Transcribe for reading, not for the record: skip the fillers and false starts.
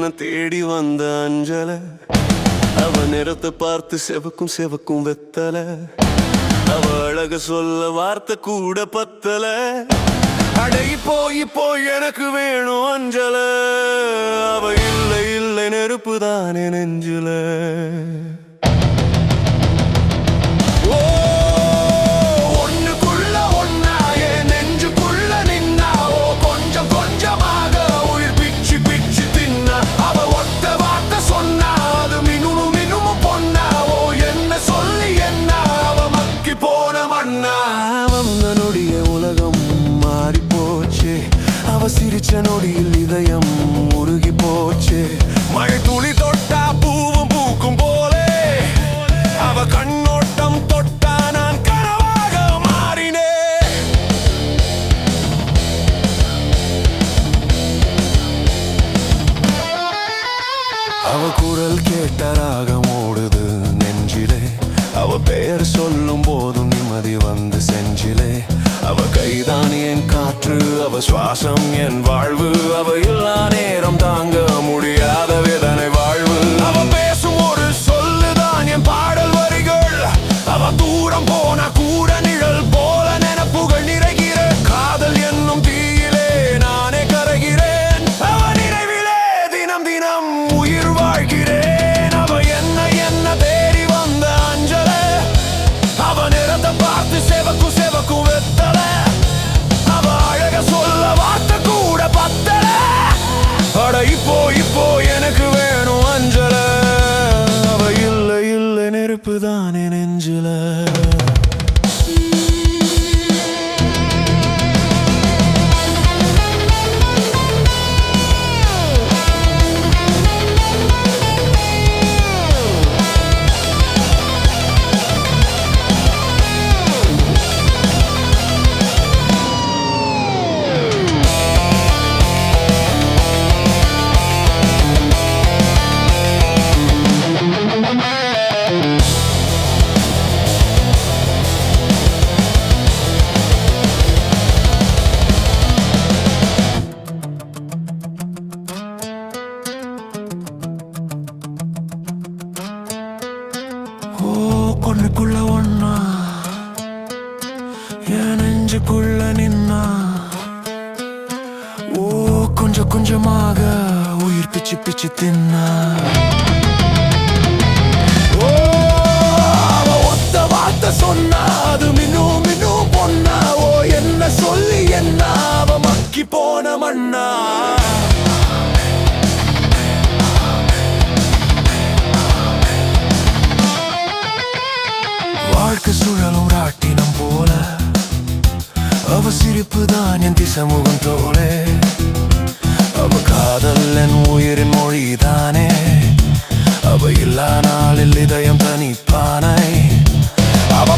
என்ன தேடி வந்த அஞ்சல, அவ நிறத்தை பார்த்து செவக்கும் செவக்கும் வெத்தல, அவ அழக சொல்ல வார்த்தை கூட பத்தல. அடை போய் எனக்கு வேணும் அஞ்சல, அவ இல்லை இல்லை நெருப்பு தானே நெஞ்சுல. சிரிச்ச நொடியில் இதயம் உருகி போச்சு. மழை துளி தொட்டா பூவும் பூக்கும் போலே, அவ கண்ணோட்டம் தொட்டா நான் கனவாக மாறினே. அவ குரல் கேட்ட ராகம் ஓடுது நெஞ்சிலே, அவ பெயர் சொல்லும் போதும் நிம்மதி வந்து செஞ்சிலே. அவ கைதான் என் காற்று, அவ சுவாசம் என் வாழ்வு, அவ எல்லா நேரம் தாங்க முடியாத வேதனை வாழ்வு. அவ பேசும் ஒரு சொல்லுதான் என் பாடல் வரிகள், அவ தூரம் போனா கூட நிழல் போல நினைப்புகள் நிறைகிற. காதல் என்னும் தீயிலே நானே கரைகிறேன், அவ நினைவிலே தினம் தினம் உயிர் வாழ்கிறேன். அவ என்ன தேடி வந்த அஞ்சல, அவ நிறத்தை பார்த்து செவக்கும் செவக்கும் வெத்தல, அவ அழக சொல்ல வார்த்தை கூட பத்தல. அட இப்போ எனக்கு வேணும் அஞ்சல, அவ இல்லை இல்லை நெருப்பு தானே நெஞ்சுல. கொன்னுக்குள்ள ஒன்னா என் நெஞ்சுக்குள்ள நின்னா, ஓ கொஞ்சம் கொஞ்சமாக உயிர் பிச்சு பிச்சு தின்னா. ஓ அவ ஒத்த வார்த்தை சொன்னா அது மின்னும் மின்னும் பொன்னா. ஓ என்ன சொல்லி என்ன அவ மக்கி போன மண்ணா. வாழ்க்கை சுழலும் ராட்டினம் போல, அவ சிரிப்பு தான் என் திசமுகம் தோலே. அவ காதல் என் உயிரின் மொழிதானே, அவ இல்லா நாளில் இதயம் தனிப்பானை. அவ